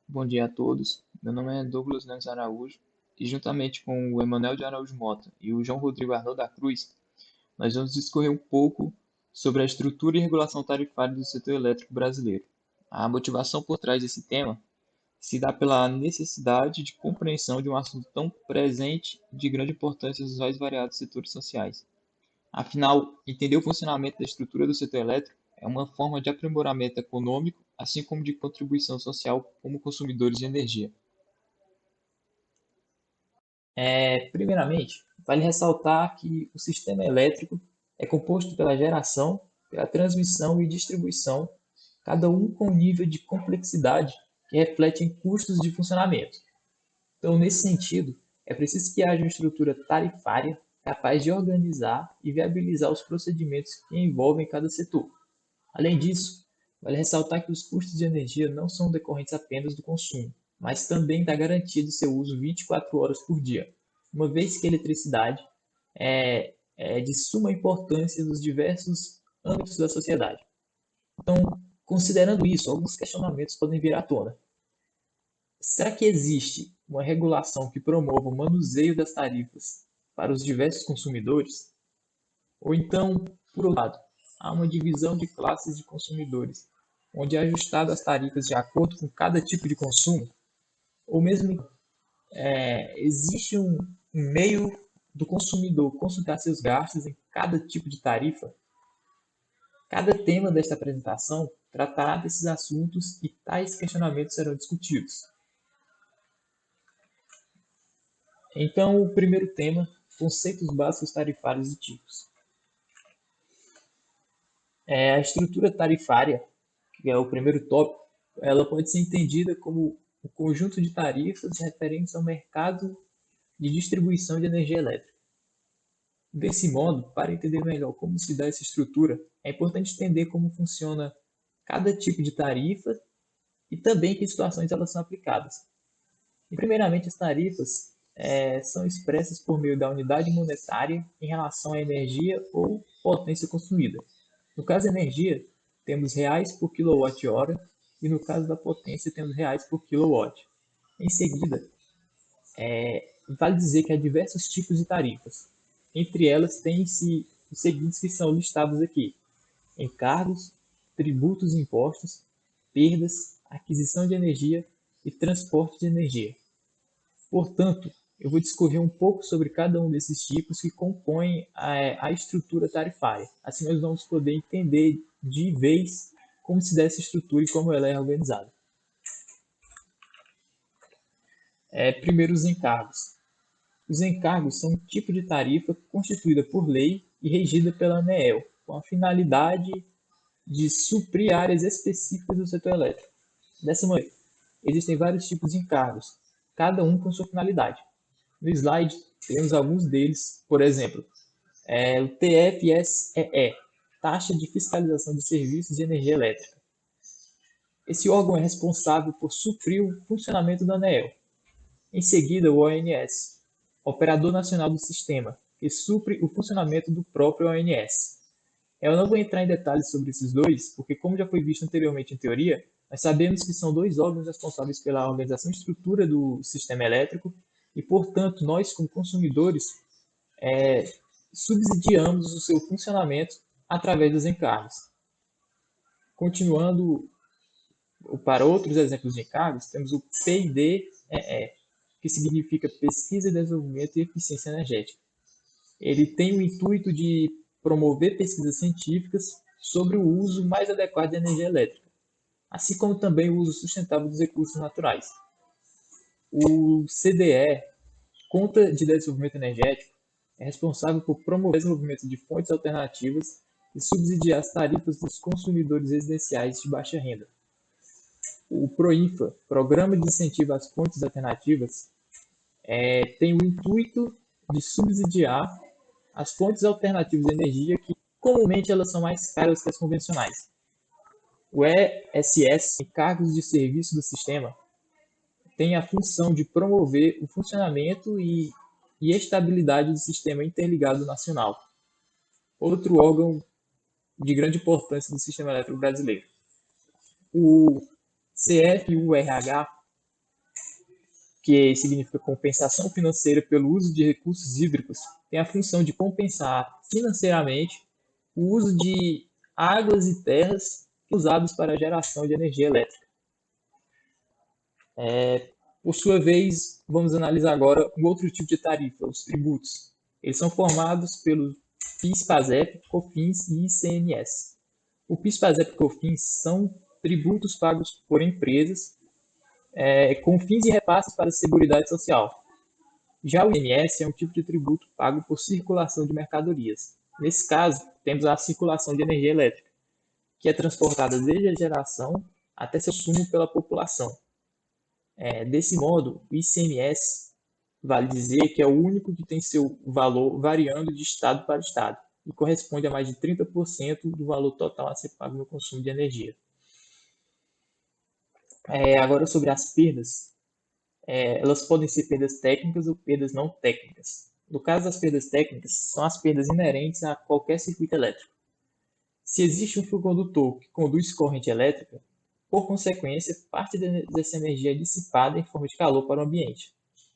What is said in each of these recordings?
Bom dia a todos. Meu nome é Douglas Neves Araújo e, juntamente com o Emanuel de Araújo Mota e o João Rodrigo Arnaud da Cruz, nós vamos discorrer um pouco sobre a estrutura e regulação tarifária do setor elétrico brasileiro. A motivação por trás desse tema se dá pela necessidade de compreensão de um assunto tão presente e de grande importância nos mais variados setores sociais. Afinal, entender o funcionamento da estrutura do setor elétrico é uma forma de aprimoramento econômico, assim como de contribuição social como consumidores de energia. Primeiramente, vale ressaltar que o sistema elétrico é composto pela geração, pela transmissão e distribuição, cada um com um nível de complexidade que reflete em custos de funcionamento. Então, nesse sentido, é preciso que haja uma estrutura tarifária capaz de organizar e viabilizar os procedimentos que envolvem cada setor. Além disso, vale ressaltar que os custos de energia não são decorrentes apenas do consumo, mas também da garantia de seu uso 24 horas por dia, uma vez que a eletricidade é de suma importância nos diversos âmbitos da sociedade. Então, considerando isso, alguns questionamentos podem vir à tona. Será que existe uma regulação que promova o manuseio das tarifas para os diversos consumidores? Ou então, por outro lado, há uma divisão de classes de consumidores, onde é ajustado as tarifas de acordo com cada tipo de consumo? Ou mesmo existe um meio do consumidor consultar seus gastos em cada tipo de tarifa? Cada tema desta apresentação tratará desses assuntos e tais questionamentos serão discutidos. Então, o primeiro tema, conceitos básicos tarifários e tipos. A estrutura tarifária, que é o primeiro tópico, ela pode ser entendida como o conjunto de tarifas referentes ao mercado de distribuição de energia elétrica. Desse modo, para entender melhor como se dá essa estrutura, é importante entender como funciona cada tipo de tarifa e também em que situações elas são aplicadas. E, primeiramente, as tarifas são expressas por meio da unidade monetária em relação à energia ou potência consumida. No caso da energia, temos reais por quilowatt-hora e no caso da potência, temos reais por quilowatt. Em seguida, vale dizer que há diversos tipos de tarifas. Entre elas, tem-se os seguintes que são listados aqui: encargos, tributos e impostos, perdas, aquisição de energia e transporte de energia. Portanto, eu vou discorrer um pouco sobre cada um desses tipos que compõem a estrutura tarifária. Assim nós vamos poder entender de vez como se dá essa estrutura e como ela é organizada. Primeiro, os encargos. Os encargos são um tipo de tarifa constituída por lei e regida pela ANEEL, com a finalidade de suprir áreas específicas do setor elétrico. Dessa maneira, existem vários tipos de encargos, cada um com sua finalidade. No slide, temos alguns deles, por exemplo, o TFSEE, Taxa de Fiscalização de Serviços de Energia Elétrica. Esse órgão é responsável por suprir o funcionamento da ANEEL. Em seguida, o ONS, Operador Nacional do Sistema, que supre o funcionamento do próprio ONS. Eu não vou entrar em detalhes sobre esses dois, porque, como já foi visto anteriormente em teoria, nós sabemos que são dois órgãos responsáveis pela organização e estrutura do sistema elétrico e, portanto, nós, como consumidores, subsidiamos o seu funcionamento através dos encargos. Continuando para outros exemplos de encargos, temos o PID-EE, que significa Pesquisa, Desenvolvimento e Eficiência Energética. Ele tem o intuito de promover pesquisas científicas sobre o uso mais adequado de energia elétrica, assim como também o uso sustentável dos recursos naturais. O CDE, Conta de Desenvolvimento Energético, é responsável por promover o desenvolvimento de fontes alternativas e subsidiar as tarifas dos consumidores residenciais de baixa renda. O PROINFA, Programa de Incentivo às Fontes Alternativas, tem o intuito de subsidiar as fontes alternativas de energia que comumente elas são mais caras que as convencionais. O ESS, Encargos de Serviço do Sistema, tem a função de promover o funcionamento e estabilidade do sistema interligado nacional, outro órgão de grande importância do sistema elétrico brasileiro. O CFURH que significa compensação financeira pelo uso de recursos hídricos, tem a função de compensar financeiramente o uso de águas e terras usados para a geração de energia elétrica. Por sua vez, vamos analisar agora um outro tipo de tarifa, os tributos. Eles são formados pelo PIS, PASEP, COFINS e ICMS. O PIS, PASEP e COFINS são tributos pagos por empresas com fins e repasses para a Seguridade Social. Já o ICMS é um tipo de tributo pago por circulação de mercadorias. Nesse caso, temos a circulação de energia elétrica, que é transportada desde a geração até seu consumo pela população. Desse modo, o ICMS vale dizer que é o único que tem seu valor variando de estado para estado e corresponde a mais de 30% do valor total a ser pago no consumo de energia. Agora sobre as perdas, elas podem ser perdas técnicas ou perdas não técnicas. No caso das perdas técnicas, são as perdas inerentes a qualquer circuito elétrico. Se existe um fio condutor que conduz corrente elétrica, por consequência, parte dessa energia é dissipada em forma de calor para o ambiente.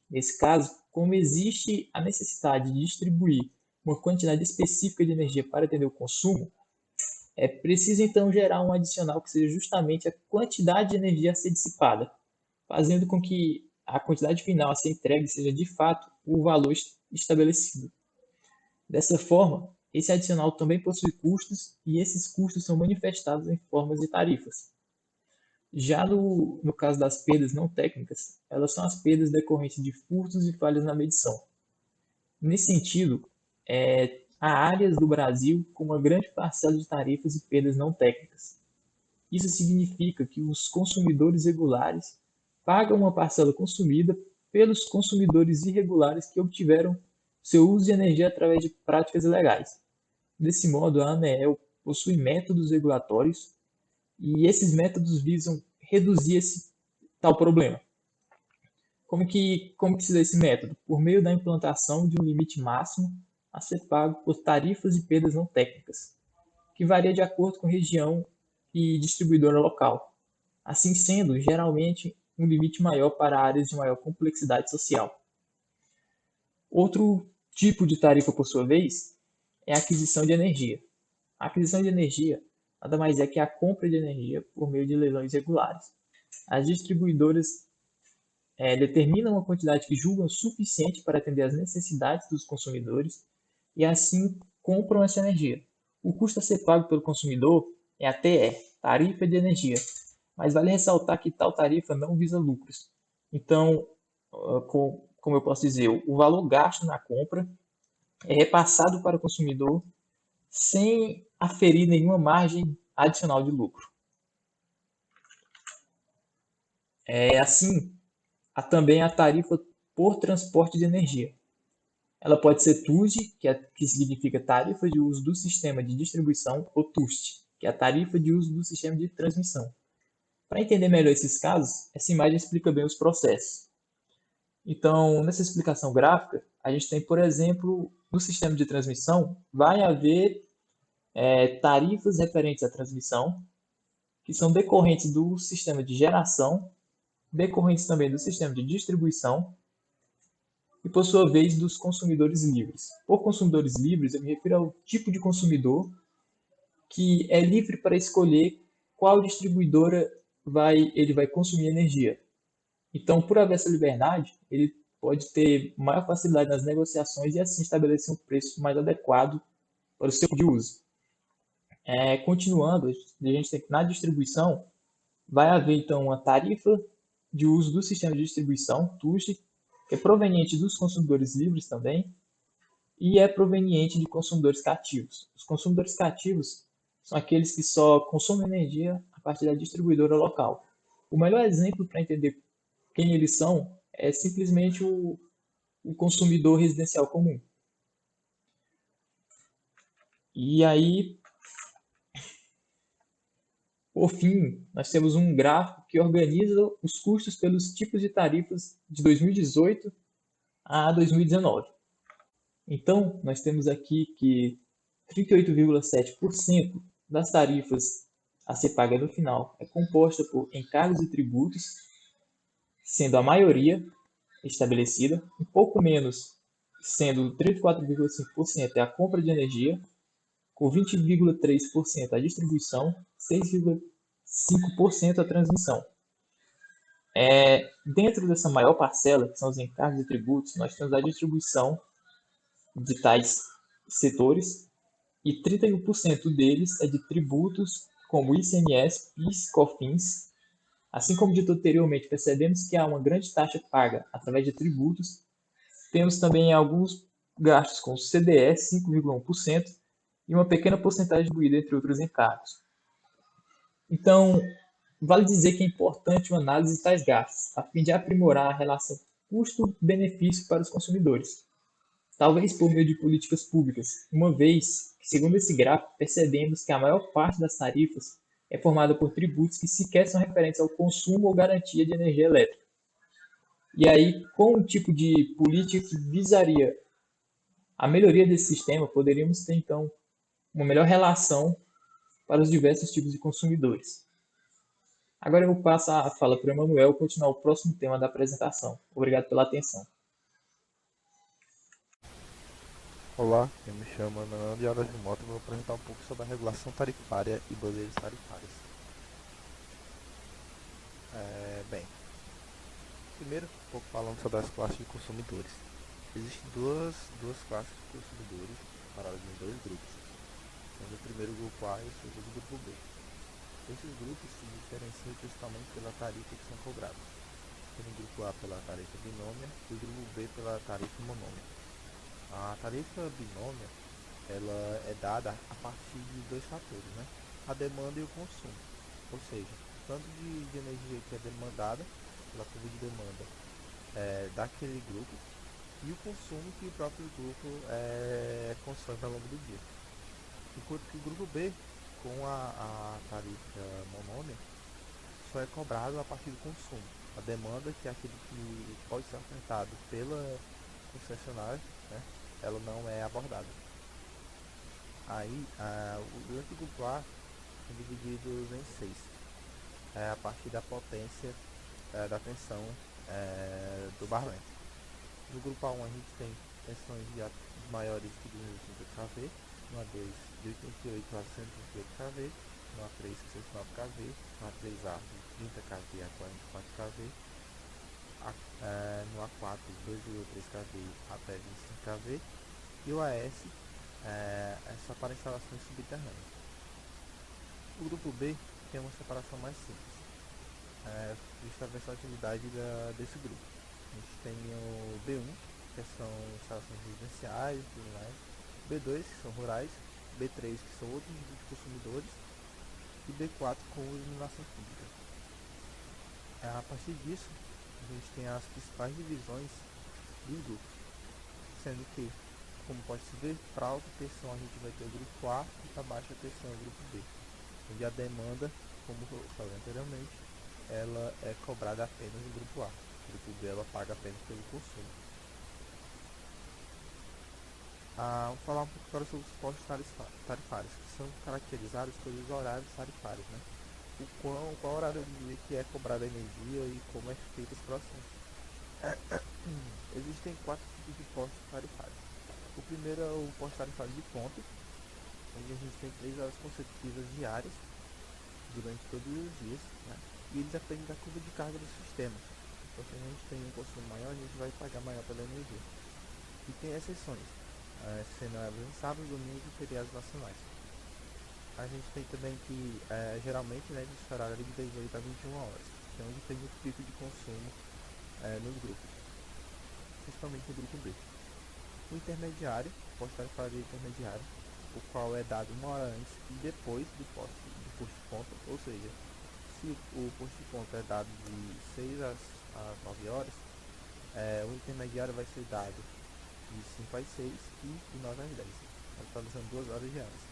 Nesse caso, como existe a necessidade de distribuir uma quantidade específica de energia para atender o consumo, é preciso então gerar um adicional que seja justamente a quantidade de energia a ser dissipada, fazendo com que a quantidade final a ser entregue seja de fato o valor estabelecido. Dessa forma, esse adicional também possui custos e esses custos são manifestados em formas de tarifas. Já no caso das perdas não técnicas, elas são as perdas decorrentes de furtos e falhas na medição. Nesse sentido, há áreas do Brasil com uma grande parcela de tarifas e perdas não técnicas. Isso significa que os consumidores regulares pagam uma parcela consumida pelos consumidores irregulares que obtiveram seu uso de energia através de práticas ilegais. Desse modo, a ANEEL possui métodos regulatórios e esses métodos visam reduzir esse tal problema. Como que se dá esse método? Por meio da implantação de um limite máximo a ser pago por tarifas e perdas não técnicas, que varia de acordo com região e distribuidora local. Assim sendo, geralmente, um limite maior para áreas de maior complexidade social. Outro tipo de tarifa, por sua vez, é a aquisição de energia. A aquisição de energia nada mais é que a compra de energia por meio de leilões regulares. As distribuidoras determinam uma quantidade que julgam suficiente para atender às necessidades dos consumidores e assim compram essa energia. O custo a ser pago pelo consumidor é a TE, tarifa de energia, mas vale ressaltar que tal tarifa não visa lucros. Então, como eu posso dizer, o valor gasto na compra é repassado para o consumidor sem aferir nenhuma margem adicional de lucro. Assim, há também a tarifa por transporte de energia. Ela pode ser TUSD, que significa tarifa de uso do sistema de distribuição, ou TUST, que é a tarifa de uso do sistema de transmissão. Para entender melhor esses casos, essa imagem explica bem os processos. Então, nessa explicação gráfica, a gente tem, por exemplo, no sistema de transmissão, vai haver tarifas referentes à transmissão, que são decorrentes do sistema de geração, decorrentes também do sistema de distribuição e, por sua vez, dos consumidores livres. Por consumidores livres, eu me refiro ao tipo de consumidor que é livre para escolher qual distribuidora ele vai consumir energia. Então, por haver essa liberdade, ele pode ter maior facilidade nas negociações e assim estabelecer um preço mais adequado para o seu tipo de uso. Continuando, a gente tem que na distribuição vai haver então uma tarifa de uso do sistema de distribuição, TUSD, que é proveniente dos consumidores livres também, e é proveniente de consumidores cativos. Os consumidores cativos são aqueles que só consomem energia a partir da distribuidora local. O melhor exemplo para entender quem eles são é simplesmente o consumidor residencial comum. E aí, por fim, nós temos um gráfico que organiza os custos pelos tipos de tarifas de 2018 a 2019. Então, nós temos aqui que 38,7% das tarifas a ser paga no final é composta por encargos e tributos, sendo a maioria, estabelecida, um pouco menos, sendo 34,5% é a compra de energia, com 20,3% a distribuição, 6,5% a transmissão. Dentro dessa maior parcela, que são os encargos e tributos, nós temos a distribuição de tais setores e 31% deles é de tributos como ICMS, PIS, COFINS. Assim como dito anteriormente, percebemos que há uma grande taxa paga através de tributos. Temos também alguns gastos com CDE, 5,1%, e uma pequena porcentagem distribuída entre outros encargos. Então, vale dizer que é importante uma análise de tais gastos, a fim de aprimorar a relação custo-benefício para os consumidores, talvez por meio de políticas públicas, uma vez que, segundo esse gráfico, percebemos que a maior parte das tarifas é formada por tributos que sequer são referentes ao consumo ou garantia de energia elétrica. E aí, com um tipo de política que visaria a melhoria desse sistema, poderíamos ter, então, uma melhor relação para os diversos tipos de consumidores. Agora eu vou passar a fala para o Emanuel continuar o próximo tema da apresentação. Obrigado pela atenção. Olá, eu me chamo Nando Horas de Mota e vou apresentar um pouco sobre a regulação tarifária e bandeiras tarifárias. Bem, primeiro um pouco falando sobre as classes de consumidores. Existem duas classes de consumidores separadas em dois grupos, sendo o primeiro grupo A e o segundo grupo B. Esses grupos se diferenciam principalmente pela tarifa que são cobradas, sendo o grupo A pela tarifa binômia e o grupo B pela tarifa monômia. A tarifa binômia ela é dada a partir de dois fatores, né? A demanda e o consumo. Ou seja, tanto de energia que é demandada pela curva de demanda daquele grupo e o consumo que o próprio grupo consome ao longo do dia. Enquanto que o grupo B, com a tarifa monômia, só é cobrado a partir do consumo. A demanda, que é aquele que pode ser ofertado pela concessionária, né? Ela não é abordada. Aí, o grande grupo A são divididos em seis, a partir da potência da tensão do barlamento. No grupo A1 a gente tem tensões maiores que 250 kV, no A2 de 88 a 138 kV, no A3 109 kV, no A3A de 30 kV a 44 kV, no A4 2,3 kV até 25 kV e o AS é só para instalações subterrâneas. O grupo B tem uma separação mais simples, vista a versatilidade desse grupo. A gente tem o B1, que são instalações residenciais e tudo mais, B2, que são rurais, B3, que são outros tipos de consumidores, e B4 com iluminação pública. A partir disso, a gente tem as principais divisões dos grupos, sendo que, como pode se ver, para alta tensão a gente vai ter o grupo A e para baixa tensão o grupo B, onde a demanda, como eu falei anteriormente, ela é cobrada apenas no grupo A. O grupo B ela paga apenas pelo consumo. Vou falar um pouco agora sobre os postos tarifários, que são caracterizados pelos horários tarifários, né? Qual horário do dia que é cobrada a energia e como é feito esse processo. Existem quatro tipos de postos tarifários. O primeiro é o posto tarifário de ponto, onde a gente tem 3 horas consecutivas diárias durante todos os dias, né? E ele depende da curva de carga do sistema. Então, se a gente tem um consumo maior, a gente vai pagar maior pela energia. E tem exceções, sendo elas sábados, domingos e feriados nacionais. A gente tem também que, geralmente, né, esse horário de 18 a 21 horas, que é onde tem muito pico de consumo nos grupos, principalmente no grupo B. O intermediário, posto tarifário intermediário, o qual é dado uma hora antes e depois do posto de ponta, ou seja, se o posto de ponta é dado de 6 às 9 horas, o intermediário vai ser dado de 5 às 6 e de 9 às 10, atualizando 2 horas de antes.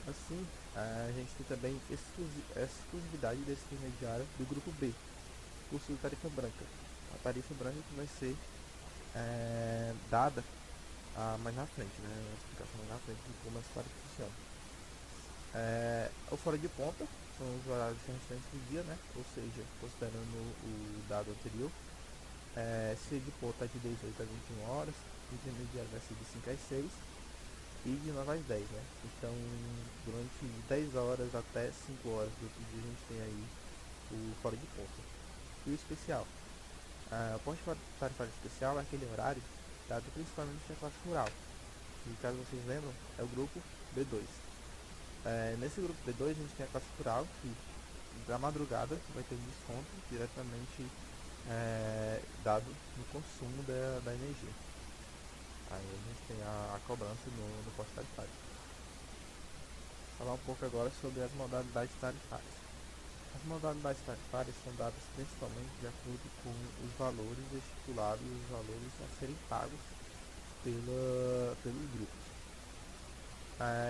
Assim, a gente tem também exclusividade desse intermediário do grupo B, curso de tarifa branca. A tarifa branca que vai ser dada mais na frente, né? Uma explicação mais na frente de como essa tarifa funciona. O fora de ponta são os horários restantes do dia, né? Ou seja, considerando o dado anterior, Se de ponta é de 18 a 21 horas, o intermediário vai ser de 5 às 6 e de 9 às 10, né? Então, durante 10 horas até 5 horas do outro dia, a gente tem aí o fora de ponta. E o especial? O ponto tarifário especial é aquele horário dado principalmente na classe rural. E caso vocês lembram, é o grupo B2. Nesse grupo B2 a gente tem a classe rural, que da madrugada vai ter um desconto diretamente dado no consumo da energia. Aí a gente tem a cobrança no posto tarifário. Falar um pouco agora sobre as modalidades tarifárias. As modalidades tarifárias são dadas principalmente de acordo com os valores estipulados, os valores a serem pagos pelos grupos.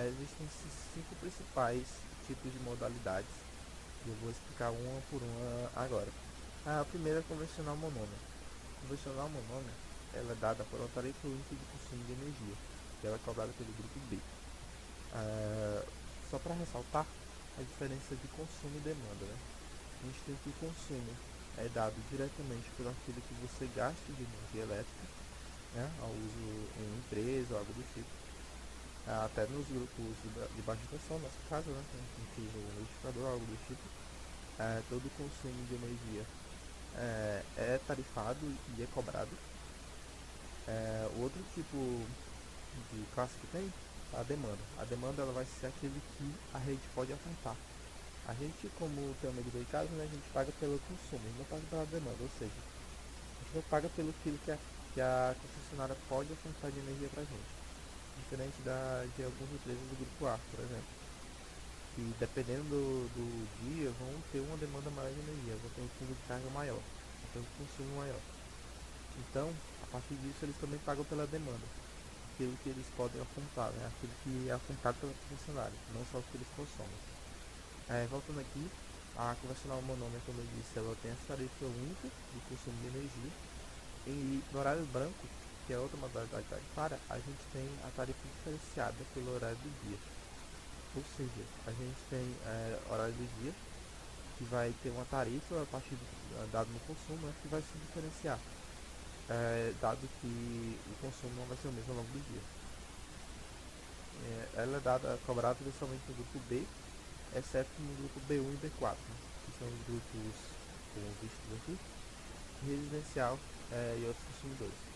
Existem esses 5 principais tipos de modalidades e eu vou explicar uma por uma agora. A primeira é a convencional monômia. A convencional monômia ela é dada por uma tarifa única de consumo de energia, que ela é cobrada pelo grupo B. Só para ressaltar a diferença de consumo e demanda, né? A gente tem que o consumo é dado diretamente por aquilo que você gasta de energia elétrica, né, ao uso em empresa ou algo do tipo. Até nos grupos de baixa tensão, no nosso caso, né, inclusive o liquidificador, algo do tipo. Todo o consumo de energia é tarifado e é cobrado. O outro tipo de classe que tem é a demanda. A demanda ela vai ser aquele que a rede pode ofertar. A gente, como tem um medidor de casa, né, a gente paga pelo consumo, não paga pela demanda, ou seja, a gente não paga pelo que a concessionária pode ofertar de energia para a gente. Diferente de algumas empresas do grupo A, por exemplo, que dependendo do dia vão ter uma demanda maior de energia, vão ter um fluxo de carga maior, vão ter um consumo maior. Então, a partir disso, eles também pagam pela demanda, aquilo que eles podem ofertar, né? Aquilo que é ofertado pela concessionária, não só o que eles consomem. Voltando aqui, a convencional monômia, como eu disse, ela tem essa tarifa única de consumo de energia. E no horário branco, que é outra modalidade tarifária, a gente tem a tarifa diferenciada pelo horário do dia. Ou seja, a gente tem horário do dia, que vai ter uma tarifa a partir dado no consumo, né, que vai se diferenciar, dado que o consumo não vai ser o mesmo ao longo do dia. Ela é cobrada somente no grupo B, exceto no grupo B1 e B4, né, que são os grupos, como vistos aqui, residencial e outros consumidores.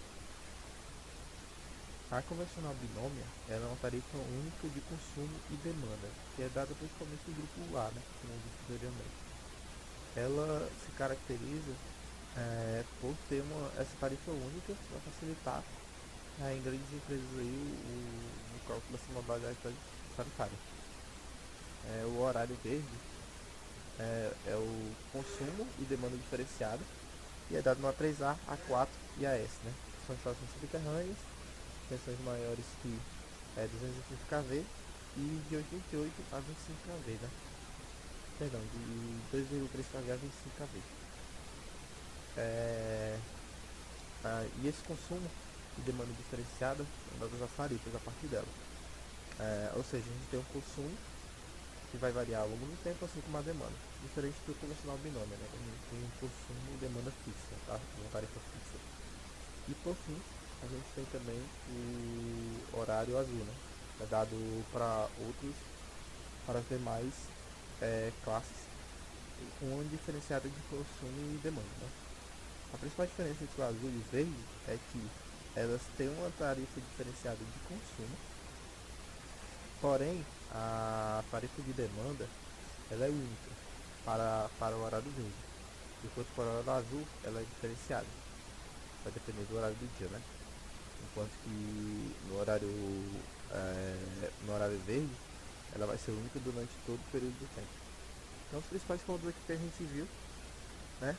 A convencional binômia ela é uma tarifa única de consumo e demanda, que é dada principalmente no grupo A, né, como eu disse anteriormente. Ela se caracteriza por ter essa tarifa única para facilitar em grandes empresas aí o cálculo dessa modalidade tarifária. O horário verde é o consumo e demanda diferenciada e é dado no A3A, A4 e AS, né? São instalações subterrâneas, tensões maiores que 220 kV e de 88 a 25 kV, né? Perdão, de 2,3 kV a 25 kV. E esse consumo e demanda diferenciada são dadas as tarifas a partir dela. Ou seja, a gente tem um consumo que vai variar ao longo do tempo, assim como a demanda. Diferente do convencional binômio, né? A gente tem um consumo e demanda fixa, tá? Uma tarifa fixa. E por fim, a gente tem também o horário azul, né? É dado para as demais classes, com uma diferenciada de consumo e demanda, né? A principal diferença entre o azul e o verde é que elas têm uma tarifa diferenciada de consumo, porém a tarifa de demanda ela é única para o horário verde, enquanto para o horário azul ela é diferenciada, vai depender do horário do dia, né? Enquanto que no horário verde ela vai ser única durante todo o período do tempo. Então os principais pontos aqui que a gente viu, né?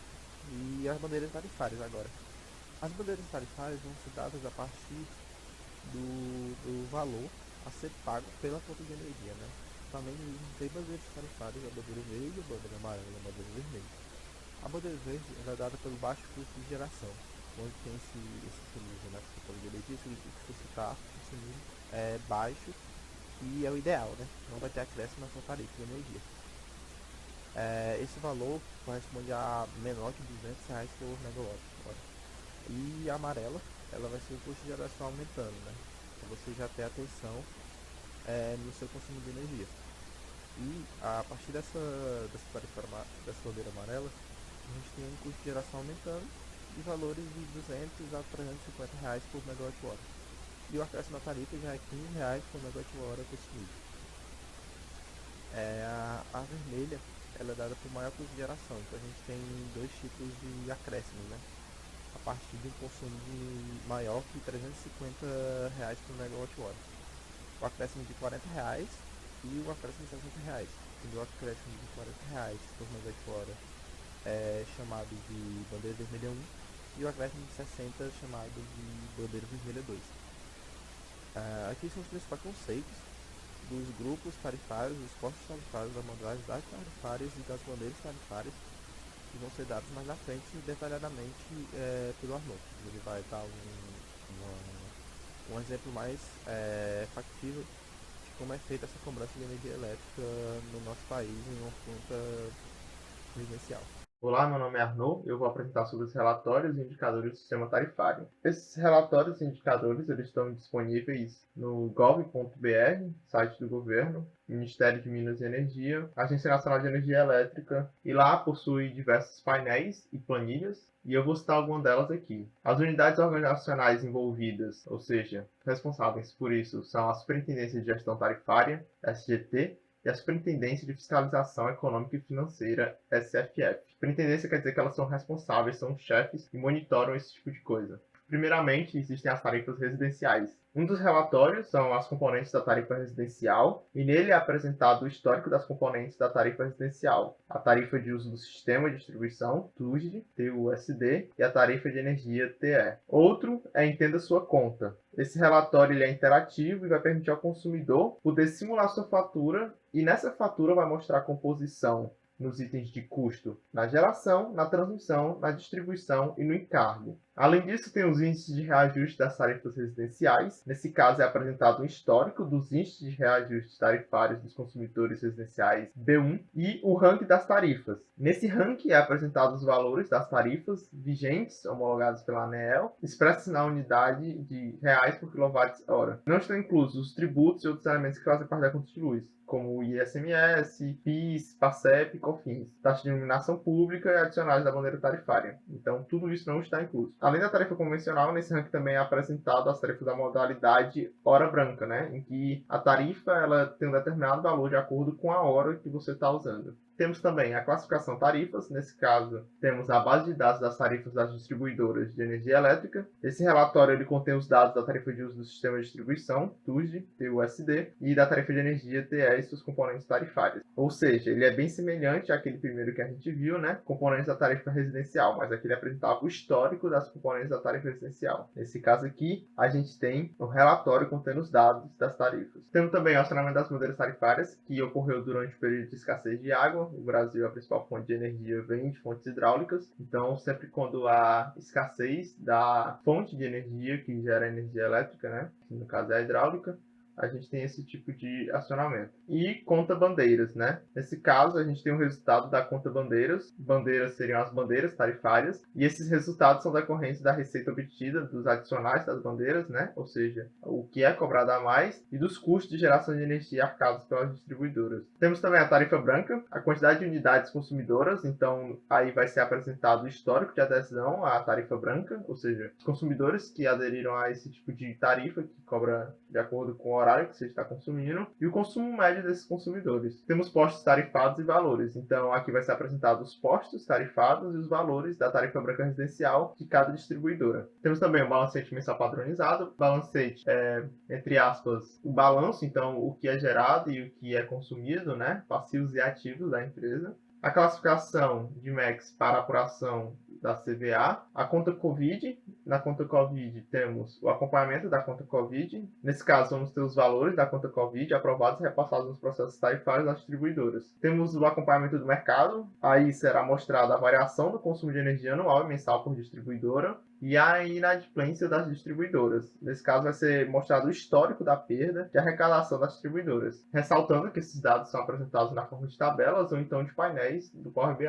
E as bandeiras tarifárias agora. As bandeiras tarifárias vão ser dadas a partir do valor a ser pago pela conta de energia, né? Também tem bandeiras tarifárias, a bandeira verde, a bandeira amarela e a bandeira vermelha. A bandeira verde é dada pelo baixo custo de geração, onde tem esse nível, né? Por conta de energia, significa que você está consumindo baixo e é o ideal, né? Não vai ter acréscimo na sua tarifa de energia. Esse valor corresponde a menor de R$ 200 por megawatt hora. E a amarela, ela vai ser o custo de geração aumentando, né? Então você já tem atenção no seu consumo de energia. E a partir dessa bandeira amarela, a gente tem um custo de geração aumentando de valores de 200 a 350 reais por megawatt-hora. E o acréscimo da tarifa já é 15 reais por megawatt-hora consumido. A vermelha, ela é dada por maior custo de geração. Então a gente tem dois tipos de acréscimos, né? A partir de um consumo maior que 350 reais por megawatt-hora. O acréscimo de 40 reais e o acréscimo de 60 reais. Sendo o acréscimo de 40 reais por megawatt-hora é chamado de bandeira vermelha 1 e o acréscimo de 60 chamado de bandeira vermelha 2. Aqui são os principais conceitos dos grupos tarifários, dos postos tarifários, das modalidades tarifárias e das bandeiras tarifárias, que vão ser dados mais na frente detalhadamente pelo Arnaud. Ele vai dar um exemplo mais factível de como é feita essa cobrança de energia elétrica no nosso país em uma conta residencial. Olá, meu nome é Arnaud. Eu vou apresentar sobre os relatórios e indicadores do sistema tarifário. Esses relatórios e indicadores eles estão disponíveis no gov.br, site do governo, Ministério de Minas e Energia, Agência Nacional de Energia Elétrica, e lá possui diversos painéis e planilhas, e eu vou citar algumas delas aqui. As unidades organizacionais envolvidas, ou seja, responsáveis por isso, são a Superintendência de Gestão Tarifária, SGT, e a Superintendência de Fiscalização Econômica e Financeira, SFF. Superintendência quer dizer que elas são responsáveis, são chefes e monitoram esse tipo de coisa. Primeiramente, existem as tarifas residenciais. Um dos relatórios são as componentes da tarifa residencial, e nele é apresentado o histórico das componentes da tarifa residencial, a tarifa de uso do sistema de distribuição, TUSD, TUSD, e a tarifa de energia, TE. Outro é Entenda Sua Conta. Esse relatório ele é interativo e vai permitir ao consumidor poder simular sua fatura, e nessa fatura vai mostrar a composição nos itens de custo, na geração, na transmissão, na distribuição e no encargo. Além disso, tem os índices de reajuste das tarifas residenciais. Nesse caso, é apresentado um histórico dos índices de reajuste tarifários dos consumidores residenciais B1 e o ranking das tarifas. Nesse ranking é apresentado os valores das tarifas vigentes, homologadas pela ANEEL, expressos na unidade de reais por quilowatt-hora. Não estão inclusos os tributos e outros elementos que fazem parte da conta de luz, como o ISMS, PIS, PASEP e COFINS, taxa de iluminação pública e adicionais da bandeira tarifária. Então, tudo isso não está incluso. Além da tarifa convencional, nesse ranking também é apresentado as tarifas da modalidade hora branca, né? Em que a tarifa ela tem um determinado valor de acordo com a hora que você está usando. Temos também a classificação tarifas, nesse caso temos a base de dados das tarifas das distribuidoras de energia elétrica. Esse relatório ele contém os dados da tarifa de uso do sistema de distribuição, TUSD, TUSD, e da tarifa de energia, TE, e seus componentes tarifários. Ou seja, ele é bem semelhante àquele primeiro que a gente viu, né? Componentes da tarifa residencial, mas aqui ele apresentava o histórico das componentes da tarifa residencial. Nesse caso aqui, a gente tem um relatório contendo os dados das tarifas. Temos também o acionamento das bandeiras tarifárias, que ocorreu durante o período de escassez de água. O Brasil, a principal fonte de energia vem de fontes hidráulicas, então sempre quando há escassez da fonte de energia que gera energia elétrica, né, que no caso é a hidráulica, a gente tem esse tipo de acionamento. E conta bandeiras, né? Nesse caso, a gente tem o resultado da conta bandeiras. Bandeiras seriam as bandeiras tarifárias. E esses resultados são decorrentes da receita obtida dos adicionais das bandeiras, né? Ou seja, o que é cobrado a mais, e dos custos de geração de energia arcados pelas distribuidoras. Temos também a tarifa branca, a quantidade de unidades consumidoras. Então, aí vai ser apresentado o histórico de adesão à tarifa branca, ou seja, os consumidores que aderiram a esse tipo de tarifa, que cobra de acordo com o horário que você está consumindo, e o consumo médio desses consumidores. Temos postos tarifados e valores. Então, aqui vai ser apresentado os postos tarifados e os valores da tarifa branca residencial de cada distribuidora. Temos também o balancete mensal padronizado. Balancete é, entre aspas, o balanço, então, o que é gerado e o que é consumido, né? Passivos e ativos da empresa. A classificação de MEX para apuração da CVA, a conta Covid. Na conta Covid temos o acompanhamento da conta Covid. Nesse caso, vamos ter os valores da conta Covid aprovados e repassados nos processos tarifários das distribuidoras. Temos o acompanhamento do mercado. Aí será mostrada a variação do consumo de energia anual e mensal por distribuidora e a inadimplência das distribuidoras. Nesse caso, vai ser mostrado o histórico da perda de arrecadação das distribuidoras, ressaltando que esses dados são apresentados na forma de tabelas ou então de painéis do Power BI.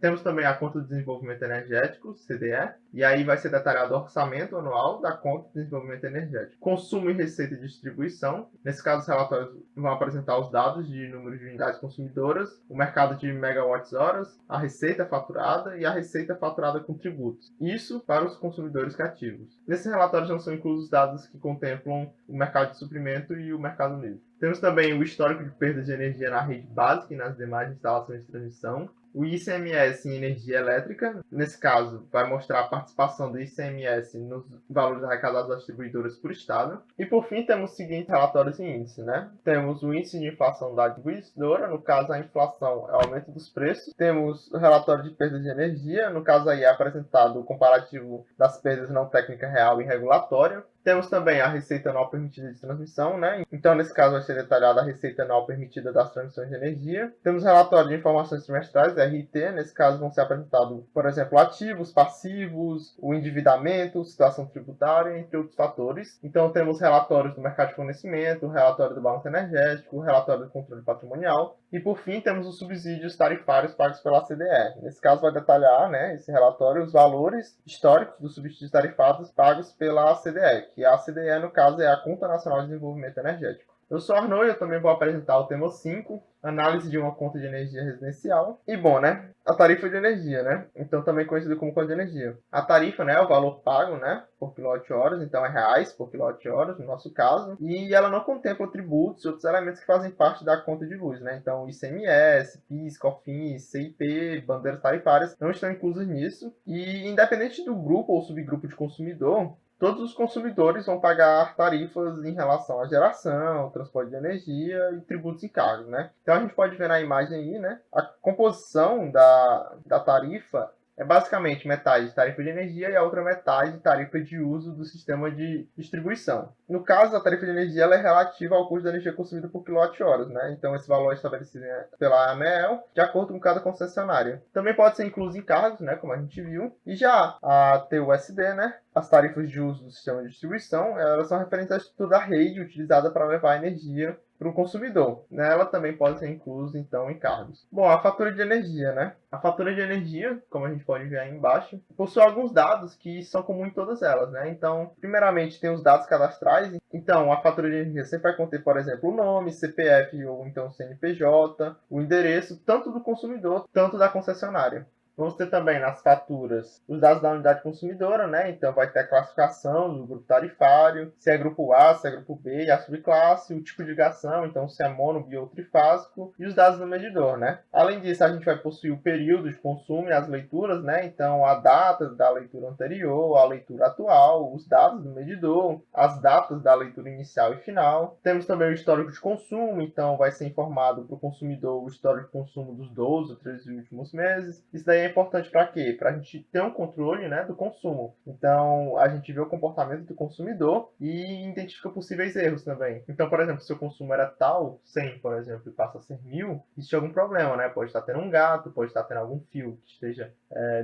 Temos também a conta de desenvolvimento energético, CDE, e aí vai ser detalhado o orçamento anual da conta de desenvolvimento energético. Consumo e receita de distribuição. Nesse caso, os relatórios vão apresentar os dados de número de unidades consumidoras, o mercado de megawatts-horas, a receita faturada e a receita faturada com tributos. Isso para os consumidores cativos. Nesses relatórios não são inclusos dados que contemplam o mercado de suprimento e o mercado livre. Temos também o histórico de perdas de energia na rede básica e nas demais instalações de transmissão. O ICMS em energia elétrica, nesse caso, vai mostrar a participação do ICMS nos valores arrecadados das distribuidoras por estado. E, por fim, temos os seguintes relatórios em índice, né? Temos o índice de inflação da distribuidora, no caso, a inflação é o aumento dos preços. Temos o relatório de perdas de energia, no caso aí é apresentado o comparativo das perdas não técnica real e regulatória. Temos também a receita anual permitida de transmissão, né? Então, nesse caso, vai ser detalhada a receita anual permitida das transmissões de energia. Temos o relatório de informações trimestrais, RT. Nesse caso, vão ser apresentados, por exemplo, ativos, passivos, o endividamento, situação tributária, entre outros fatores. Então, temos relatórios do mercado de fornecimento, o relatório do balanço energético, o relatório do controle patrimonial. E, por fim, temos os subsídios tarifários pagos pela CDE. Nesse caso, vai detalhar, né, esse relatório, os valores históricos dos subsídios tarifados pagos pela CDE, que a CDE, no caso, é a Conta Nacional de Desenvolvimento Energético. Eu sou Arnaud e eu também vou apresentar o tema 5, análise de uma conta de energia residencial. E bom, né? A tarifa de energia, né? Então também conhecido como conta de energia. A tarifa, né, é o valor pago, né, por quilowatt-horas, então é reais por quilowatt-horas, no nosso caso. E ela não contempla tributos e outros elementos que fazem parte da conta de luz, né? Então ICMS, PIS, COFINS, CIP, bandeiras tarifárias não estão inclusas nisso. E independente do grupo ou subgrupo de consumidor, todos os consumidores vão pagar tarifas em relação à geração, transporte de energia e tributos e encargos, né? Então a gente pode ver na imagem aí, né? A composição da tarifa é basicamente metade de tarifa de energia e a outra metade de tarifa de uso do sistema de distribuição. No caso, a tarifa de energia ela é relativa ao custo da energia consumida por quilowatt-horas, né? Então esse valor é estabelecido pela ANEEL de acordo com cada concessionária. Também pode ser incluso encargos, né? Como a gente viu. E já a TUSD, né? As tarifas de uso do sistema de distribuição, elas são referentes à estrutura da rede utilizada para levar a energia para o consumidor. Nela também pode ser incluso, então, encargos. Bom, a fatura de energia, né? A fatura de energia, como a gente pode ver aí embaixo, possui alguns dados que são comuns em todas elas, né? Então, primeiramente, tem os dados cadastrais. Então, a fatura de energia sempre vai conter, por exemplo, o nome, CPF ou então CNPJ, o endereço, tanto do consumidor, tanto da concessionária. Vamos ter também nas faturas os dados da unidade consumidora, né? Então vai ter a classificação do grupo tarifário, se é grupo A, se é grupo B e a subclasse, o tipo de ligação, então se é mono, bi ou trifásico, e os dados do medidor, né? Além disso, a gente vai possuir o período de consumo e as leituras, né? Então a data da leitura anterior, a leitura atual, os dados do medidor, as datas da leitura inicial e final. Temos também o histórico de consumo, então vai ser informado para o consumidor o histórico de consumo dos 12 ou 13 últimos meses. Isso daí é importante para quê? Para a gente ter um controle, né, do consumo. Então, a gente vê o comportamento do consumidor e identifica possíveis erros também. Então, por exemplo, se o consumo era tal, 100, por exemplo, e passa a ser 1000, existe algum problema, né? Pode estar tendo um gato, pode estar tendo algum fio que esteja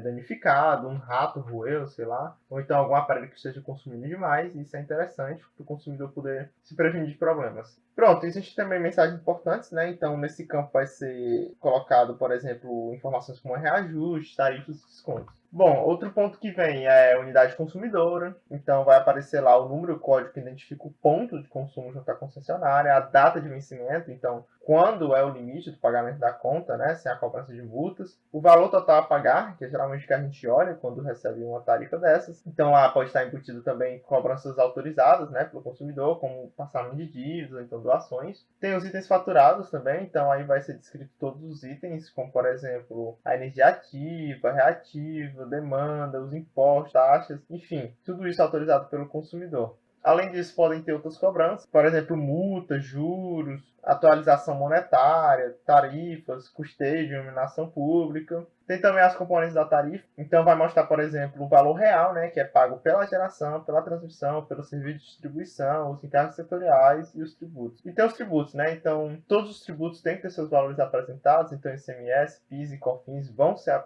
danificado, um rato roeu, sei lá, ou então algum aparelho que esteja consumindo demais. E isso é interessante para o consumidor poder se prevenir de problemas. Pronto, existem também mensagens importantes, né? Então, nesse campo vai ser colocado, por exemplo, informações como reajuste, tarifas e descontos. Bom, outro ponto que vem é a unidade consumidora. Então, vai aparecer lá o número, o código que identifica o ponto de consumo junto à concessionária, a data de vencimento, então, quando é o limite do pagamento da conta, né, sem a cobrança de multas, o valor total a pagar, que é geralmente o que a gente olha quando recebe uma tarifa dessas. Então, lá pode estar embutido também cobranças autorizadas, né, pelo consumidor, como passamento de dívidas, ou então doações. Tem os itens faturados também, então aí vai ser descrito todos os itens, como, por exemplo, a energia ativa, reativa, demanda, os impostos, taxas, enfim, tudo isso autorizado pelo consumidor. Além disso, podem ter outras cobranças, por exemplo, multas, juros, atualização monetária, tarifas, custeio de iluminação pública. Tem também as componentes da tarifa, então vai mostrar, por exemplo, o valor real, né, que é pago pela geração, pela transmissão, pelo serviço de distribuição, os encargos setoriais e os tributos. E tem os tributos, né, então todos os tributos têm que ter seus valores apresentados, então ICMS, PIS e COFINS vão ser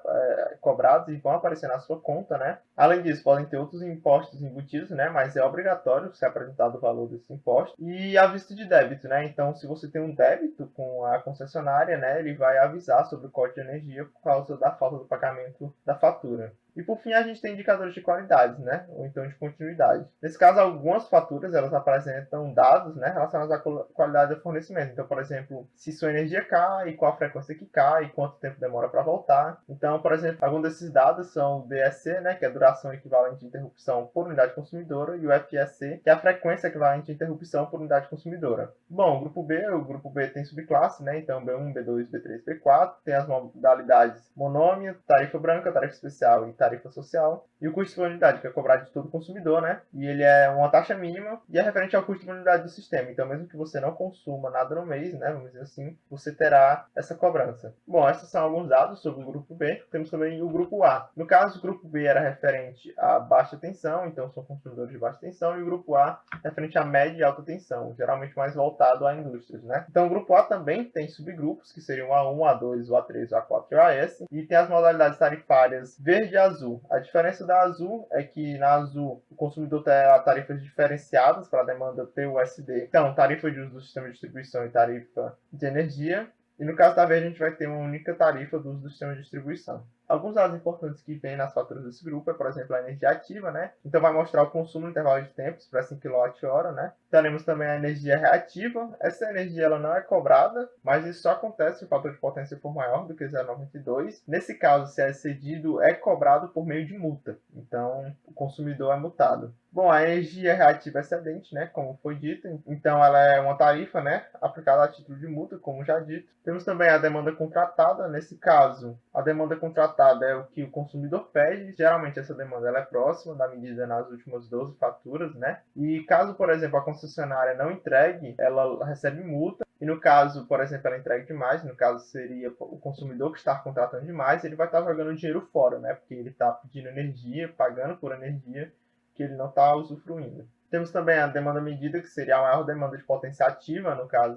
cobrados e vão aparecer na sua conta, né. Além disso, podem ter outros impostos embutidos, né, mas é obrigatório ser apresentado o valor desse imposto. E a vista de débito, né, então se você tem um débito com a concessionária, né, ele vai avisar sobre o corte de energia por causa da falta do pagamento da fatura. E por fim, a gente tem indicadores de qualidade, né? Ou então de continuidade. Nesse caso, algumas faturas elas apresentam dados, né, relacionados à qualidade do fornecimento. Então, por exemplo, se sua energia cai, qual a frequência que cai, quanto tempo demora para voltar. Então, por exemplo, alguns desses dados são o DSC, né, que é a duração equivalente de interrupção por unidade consumidora, e o FSC, que é a frequência equivalente de interrupção por unidade consumidora. Bom, o grupo B tem subclasse, né? Então, B1, B2, B3, B4. Tem as modalidades monômio, tarifa branca, tarifa especial e tarifa social. E o custo por unidade, que é cobrado de todo consumidor, né? E ele é uma taxa mínima e é referente ao custo por unidade do sistema. Então, mesmo que você não consuma nada no mês, né? Vamos dizer assim, você terá essa cobrança. Bom, esses são alguns dados sobre o grupo B. Temos também o grupo A. No caso, o grupo B era referente a baixa tensão, então são consumidores de baixa tensão, e o grupo A referente a média e alta tensão, geralmente mais voltado a indústrias, né? Então, o grupo A também tem subgrupos, que seriam o A1, A2, o A3, o A4 e o AS, e tem as modalidades tarifárias verde e azul. A diferença da azul é que na azul o consumidor terá tarifas diferenciadas para a demanda TUSD. Então, tarifa de uso do sistema de distribuição e tarifa de energia. E no caso da verde, a gente vai ter uma única tarifa do uso do sistema de distribuição. Alguns dados importantes que vêm nas faturas desse grupo é, por exemplo, a energia ativa, né? Então vai mostrar o consumo no intervalo de tempo, expresso em kWh, né? Teremos também a energia reativa. Essa energia ela não é cobrada, mas isso só acontece se o fator de potência for maior do que 0,92. Nesse caso, se é excedido, é cobrado por meio de multa. Então, o consumidor é multado. Bom, a energia reativa excedente, né, como foi dito, então ela é uma tarifa, né, aplicada a título de multa, como já dito. Temos também a demanda contratada. Nesse caso, a demanda contratada é o que o consumidor pede. Geralmente essa demanda ela é próxima da medida nas últimas 12 faturas, né? E caso, por exemplo, a concessionária não entregue, ela recebe multa. E no caso, por exemplo, ela entregue demais, no caso seria o consumidor que está contratando demais, ele vai estar jogando dinheiro fora, né? Porque ele está pedindo energia, pagando por energia que ele não está usufruindo. Temos também a demanda medida, que seria a maior demanda de potência ativa, no caso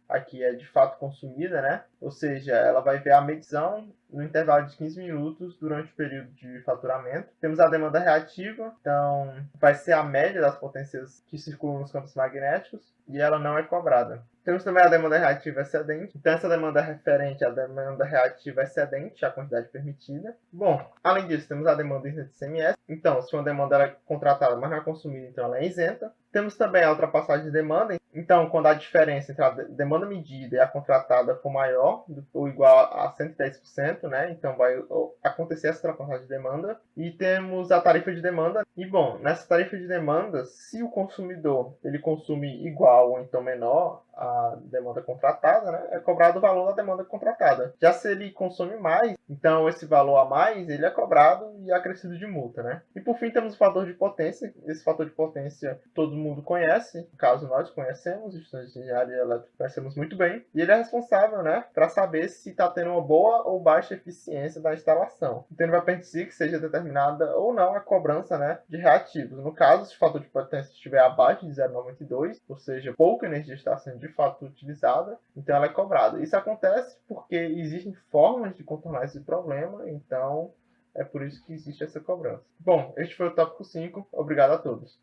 aqui é de fato consumida, né? Ou seja, ela vai ver a medição no intervalo de 15 minutos durante o período de faturamento. Temos a demanda reativa, então vai ser a média das potências que circulam nos campos magnéticos e ela não é cobrada. Temos também a demanda reativa excedente. Então, essa demanda é referente à demanda reativa excedente, a quantidade permitida. Bom, além disso, temos a demanda isenta de ICMS. Então, se uma demanda é contratada, mas não é consumida, então ela é isenta. Temos também a ultrapassagem de demanda. Então, quando a diferença entre a demanda medida e a contratada for maior ou igual a 110%, né? Então, vai acontecer essa ultrapassagem de demanda. E temos a tarifa de demanda. E, bom, nessa tarifa de demanda, se o consumidor ele consome igual ou então menor a demanda contratada, né, é cobrado o valor da demanda contratada. Já se ele consome mais, então esse valor a mais ele é cobrado e é acrescido de multa, né? E por fim temos o fator de potência. Esse fator de potência todo mundo conhece, no caso nós conhecemos, estudantes de engenharia elétrica conhecemos muito bem, e ele é responsável, né, para saber se está tendo uma boa ou baixa eficiência da instalação. Então ele vai permitir que seja determinada ou não a cobrança, né, de reativos. No caso, se o fator de potência estiver abaixo de 0,92, ou seja, pouca energia está sendo de fato utilizada, então ela é cobrada. Isso acontece porque existem formas de contornar esse problema, então é por isso que existe essa cobrança. Bom, este foi o tópico 5. Obrigado a todos.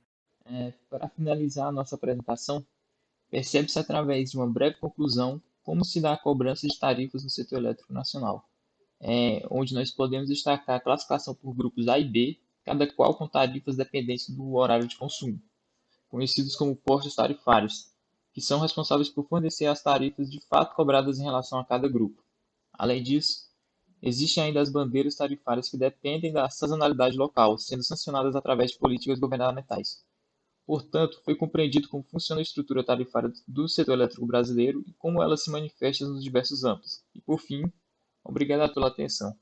Para finalizar a nossa apresentação, percebe-se através de uma breve conclusão como se dá a cobrança de tarifas no setor elétrico nacional, onde nós podemos destacar a classificação por grupos A e B, cada qual com tarifas dependentes do horário de consumo, conhecidos como postos tarifários, que são responsáveis por fornecer as tarifas de fato cobradas em relação a cada grupo. Além disso, existem ainda as bandeiras tarifárias que dependem da sazonalidade local, sendo sancionadas através de políticas governamentais. Portanto, foi compreendido como funciona a estrutura tarifária do setor elétrico brasileiro e como ela se manifesta nos diversos âmbitos. E, por fim, obrigado pela atenção.